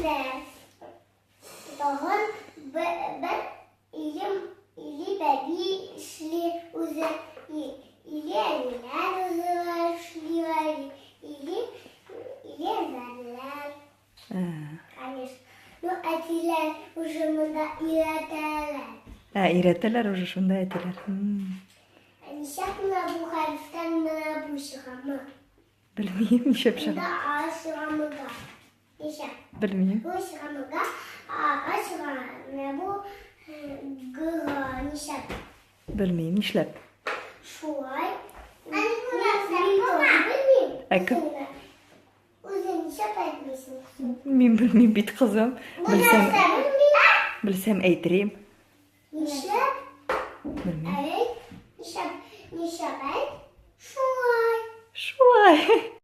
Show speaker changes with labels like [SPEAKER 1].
[SPEAKER 1] ders. Daha ben ili bedi işli uze ili eller uzeler işliyor ili ezerler. Hayır. No etiler ucumunda ireteler.
[SPEAKER 2] İreteler уже шунда әйтәләр.
[SPEAKER 1] Нишәпме bu harften менә bu чыгамы?
[SPEAKER 2] Белмим, нишәп чыга.
[SPEAKER 1] Да а чыгамыга. Нишәп?
[SPEAKER 2] Белмим.
[SPEAKER 1] Bu чыгамыга а чыга. Менә bu гыга нишәп?
[SPEAKER 2] Белмим, нишләп.
[SPEAKER 1] Шулай. Ани күрәсең, белмим.
[SPEAKER 2] Әкем?
[SPEAKER 1] Үзең нишәп әйтмисең?
[SPEAKER 2] Мин белмим бит кызым.
[SPEAKER 1] Bu нәрсә белмим?
[SPEAKER 2] Белсәм әйтерим.
[SPEAKER 1] Нишәп?
[SPEAKER 2] Белмим.
[SPEAKER 1] Әйт. Нишәп әйт? Шулай.
[SPEAKER 2] Шулай.